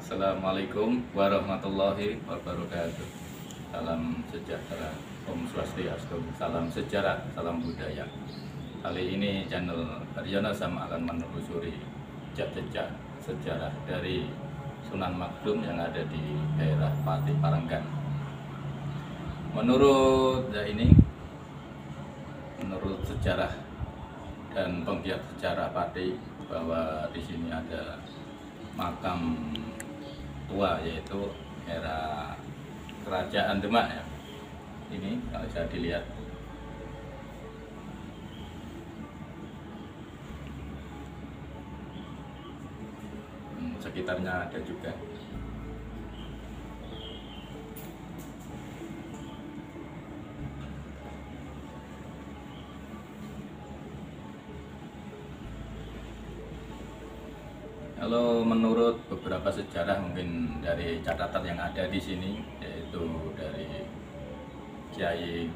Assalamualaikum warahmatullahi wabarakatuh. Salam sejahtera, Om Swastiastu, salam sejarah, salam budaya. Kali ini channel Haryono Sam akan menelusuri jejak-jejak sejarah dari Sunan Magdum yang ada di daerah Pati Parenggan. Menurut sejarah dan penggiat sejarah Pati, bahwa di sini ada makam tua, yaitu era kerajaan Demak ya. Ini kalau bisa dilihat, sekitarnya ada juga. Kalau menurut beberapa sejarah, mungkin dari catatan yang ada di sini, yaitu dari Kiai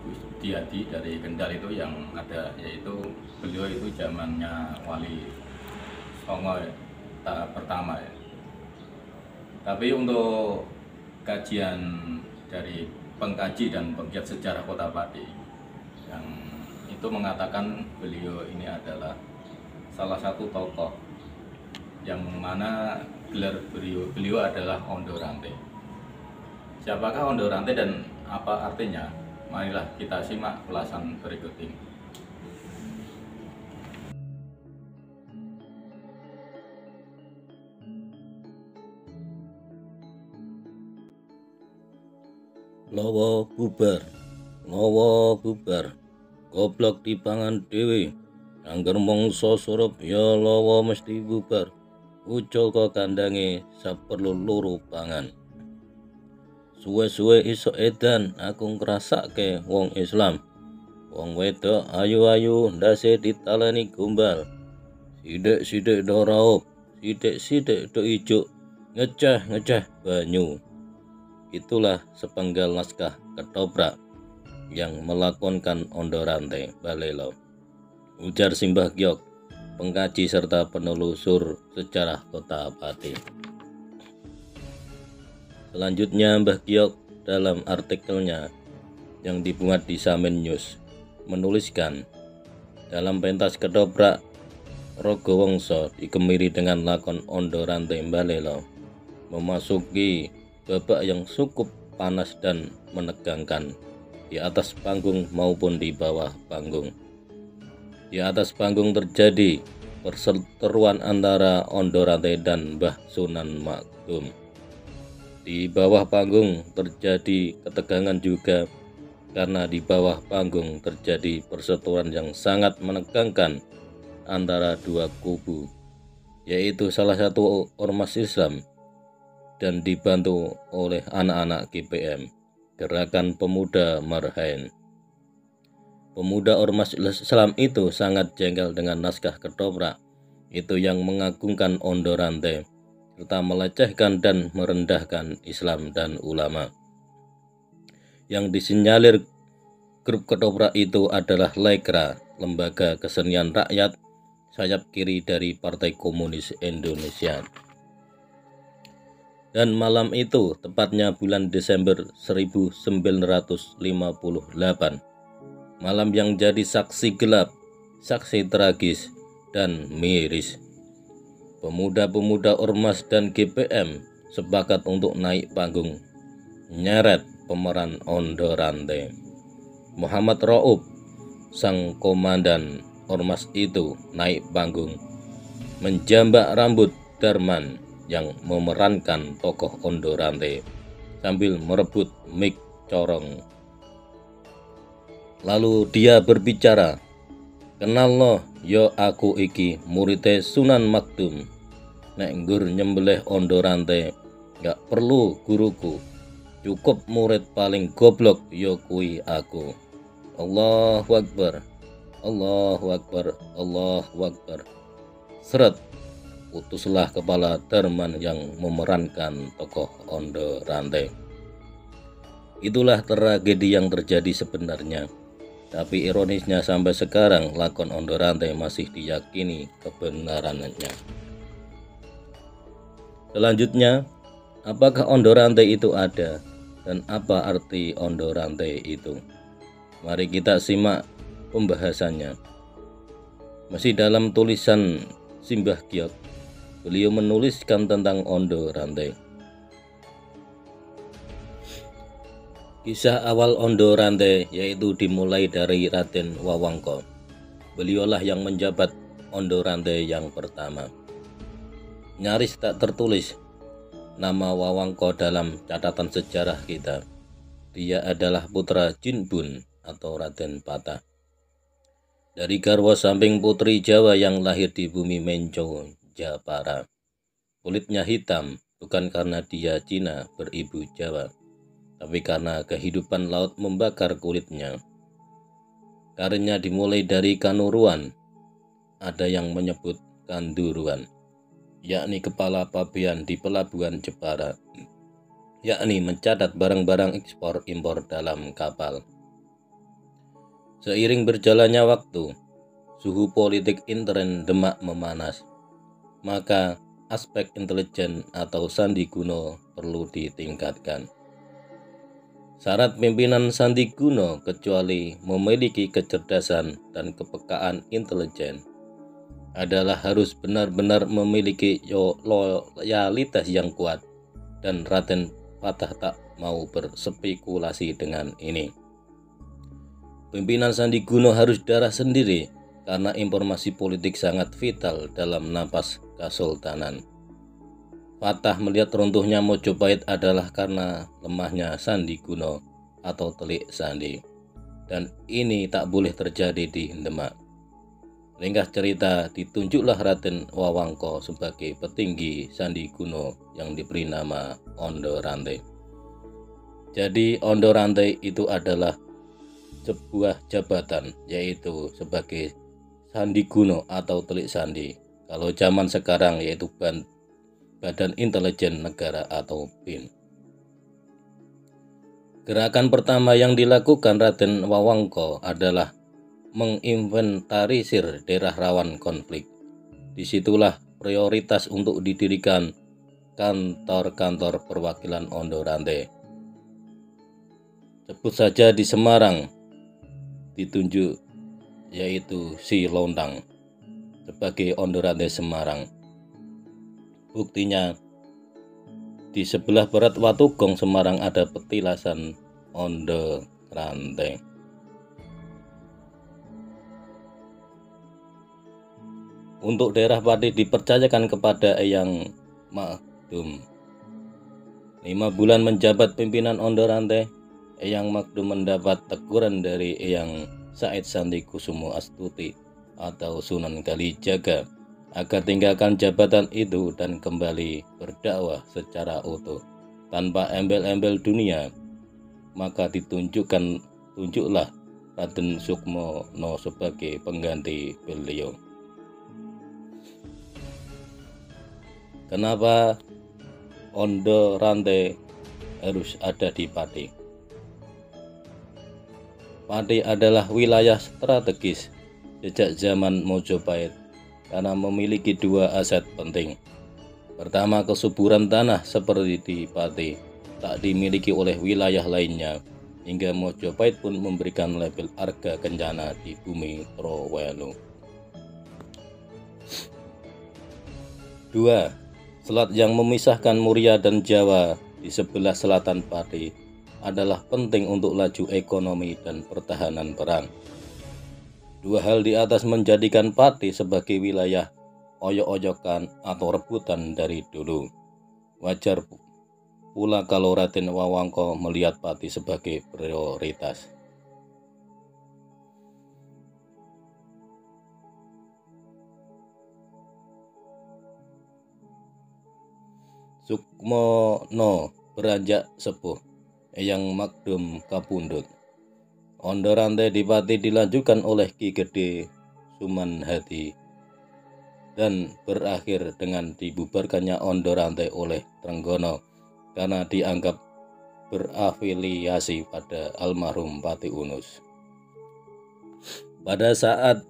Widiadi dari Kendal itu yang ada, yaitu beliau itu zamannya Wali Songo ya, tahap pertama ya. Tapi untuk kajian dari pengkaji dan penggiat sejarah Kota Pati, yang itu mengatakan beliau ini adalah salah satu tokoh yang mana gelar beliau adalah Ondorante. Siapakah Ondorante dan apa artinya? Marilah kita simak ulasan berikut ini. Lawa bubar, goblok dipangan dhewe. Angger mangsa surup ya lawa mesti bubar. Ucul kok kandange saperlu loro pangan. Suwe-suwe iso edan aku ngrasake wong Islam. Wong wedok ayu-ayu ndase ditaleni gombal. Sithik-sithik do raup, sithik-sithik do ijuk, ngeceh-ngeceh banyu. Itulah sepenggal naskah ketoprak yang melakonkan Ondorante Balelo, ujar Simbah Gyok, pengkaji serta penelusur sejarah Kota Pati. Selanjutnya Mbah Gyok dalam artikelnya yang dimuat di Samin News menuliskan, dalam pentas ketoprak Rogowongso dikemiri dengan lakon Ondorante Balelo memasuki babak yang cukup panas dan menegangkan di atas panggung maupun di bawah panggung. Di atas panggung terjadi perseteruan antara Ondorante dan Mbah Sunan Magdum. Di bawah panggung terjadi ketegangan juga karena di bawah panggung terjadi perseteruan yang sangat menegangkan antara dua kubu, yaitu salah satu ormas Islam dan dibantu oleh anak-anak GPM, Gerakan Pemuda Marhaen. Pemuda ormas Islam itu sangat jengkel dengan naskah ketoprak itu yang mengagungkan Ondorante serta melecehkan dan merendahkan Islam dan ulama. Yang disinyalir grup ketoprak itu adalah Lekra, lembaga kesenian rakyat sayap kiri dari Partai Komunis Indonesia. Dan malam itu, tepatnya bulan Desember 1958, malam yang jadi saksi gelap, saksi tragis, dan miris. Pemuda-pemuda ormas dan GPM sepakat untuk naik panggung, nyeret pemeran Ondorante. Muhammad Raub, sang komandan ormas itu, naik panggung, menjambak rambut Darman yang memerankan tokoh Ondorante sambil merebut mic corong. Lalu dia berbicara, "Kenal lo, yo aku iki muridé Sunan Magdum. Nek nggur nyembelih Ondorante gak perlu guruku, cukup murid paling goblok yo kui aku. Allahu Akbar, Allahu Akbar, Allahu Akbar." Seret, putuslah kepala Darman yang memerankan tokoh Ondorante. Itulah tragedi yang terjadi sebenarnya. Tapi ironisnya sampai sekarang lakon Ondo Rantai masih diyakini kebenarannya. Selanjutnya, apakah Ondo Rantai itu ada dan apa arti Ondo Rantai itu? Mari kita simak pembahasannya. Masih dalam tulisan Simbah Giok, beliau menuliskan tentang Ondo Rantai. Kisah awal Ondo Rantai yaitu dimulai dari Raden Wawangko. Beliaulah yang menjabat Ondo Rantai yang pertama. Nyaris tak tertulis nama Wawangko dalam catatan sejarah kita. Dia adalah putra Jinbun atau Raden Patah. Dari garwa samping putri Jawa yang lahir di bumi Menco, Japara. Kulitnya hitam bukan karena dia Cina beribu Jawa, tapi karena kehidupan laut membakar kulitnya. Karirnya dimulai dari Kanuruan, ada yang menyebut Kanduruan, yakni kepala pabean di pelabuhan Jepara, yakni mencatat barang-barang ekspor impor dalam kapal. Seiring berjalannya waktu, suhu politik intern Demak memanas, maka aspek intelijen atau sandi kuno perlu ditingkatkan. Syarat pimpinan sandi kuno kecuali memiliki kecerdasan dan kepekaan intelijen adalah harus benar-benar memiliki loyalitas yang kuat, dan Raden Patah tak mau berspekulasi dengan ini. Pimpinan sandi kuno harus darah sendiri karena informasi politik sangat vital dalam napas kesultanan. Patah melihat runtuhnya Mojopahit adalah karena lemahnya sandi kuno atau telik sandi, dan ini tak boleh terjadi di Demak. Ringkas cerita, ditunjuklah Raden Wawangko sebagai petinggi sandi kuno yang diberi nama Ondo Rantai. Jadi Ondo Rantai itu adalah sebuah jabatan, yaitu sebagai sandi kuno atau telik sandi. Kalau zaman sekarang yaitu Badan Intelijen Negara atau BIN. Gerakan pertama yang dilakukan Raden Wawangko adalah menginventarisir daerah rawan konflik. Disitulah prioritas untuk didirikan kantor-kantor perwakilan Ondo Rantai. Sebut saja di Semarang, ditunjuk yaitu Si Lontang sebagai Ondo Rantai Semarang. Buktinya, di sebelah barat Watugong Semarang ada petilasan Ondo Rantai. Untuk daerah Pati dipercayakan kepada Eyang Makdum. 5 bulan menjabat pimpinan Ondo Rantai, Eyang Makdum mendapat teguran dari Eyang Said Sandi Kusumo Astuti atau Sunan Kalijaga agar tinggalkan jabatan itu dan kembali berdakwah secara utuh tanpa embel-embel dunia. Maka tunjuklah Raden Sukmono sebagai pengganti beliau. Kenapa Ondo Rantai harus ada di Pati? Pati adalah wilayah strategis sejak zaman Mojopahit karena memiliki 2 aset penting. Pertama, kesuburan tanah seperti di Pati tak dimiliki oleh wilayah lainnya, hingga Mojopahit pun memberikan label Arga Kencana di bumi Trowelu. 2. Selat yang memisahkan Muria dan Jawa di sebelah selatan Pati adalah penting untuk laju ekonomi dan pertahanan perang. 2 hal di atas menjadikan Pati sebagai wilayah oyok-oyokan atau rebutan dari dulu. Wajar pula kalau Raden Wawangko melihat Pati sebagai prioritas. Sukmono beranjak sepuh, Eyang Makdum kapundhut. Ondo Rantai di Pati dilanjutkan oleh Ki Gede Sumanhati dan berakhir dengan dibubarkannya Ondo Rantai oleh Trenggono karena dianggap berafiliasi pada almarhum Pati Unus. Pada saat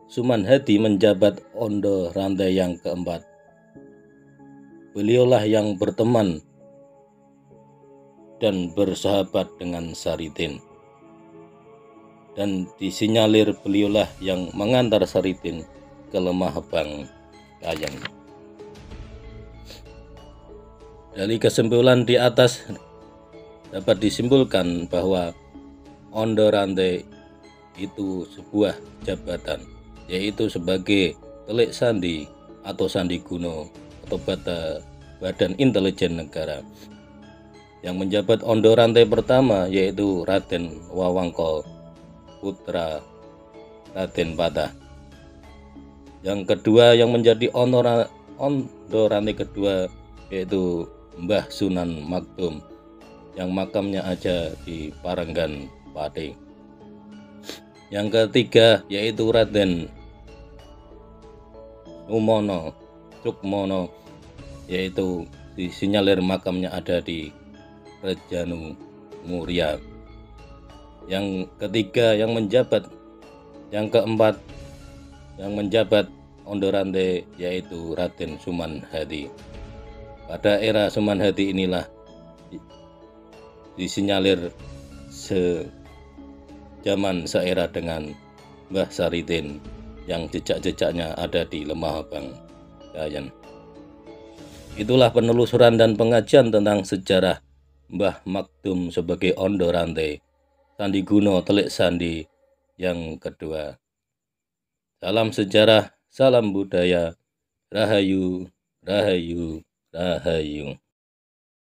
Suman Hadi menjabat Ondo Rantai yang keempat, beliaulah yang berteman dan bersahabat dengan Saridin, dan disinyalir beliaulah yang mengantar Saridin ke Lemah Bang Kayan. Dari kesimpulan di atas dapat disimpulkan bahwa Ondo Rantai itu sebuah jabatan, yaitu sebagai Telik Sandi atau Sandi Kuno atau Badan Intelijen Negara. Yang menjabat Ondo Rantai pertama yaitu Raden Wawangko putra Raden Patah. Yang kedua yang menjadi Ondo Rantai kedua yaitu Mbah Sunan Maktum yang makamnya ada di Paranggan Pati. Yang ketiga yaitu Raden Sukmono yaitu disinyalir makamnya ada di Rejanu Muria. Yang ketiga yang keempat yang menjabat Ondo Rantai yaitu Raden Suman Hadi. Pada era Suman Hadi inilah disinyalir sejaman seera dengan Mbah Saridin yang jejak-jejaknya ada di Lemah Bang Kayan. Itulah penelusuran dan pengajian tentang sejarah Mbah Maktum sebagai Ondo Rantai, Sandi Kuno Telik Sandi yang kedua. Salam sejarah, salam budaya, rahayu, rahayu, rahayu.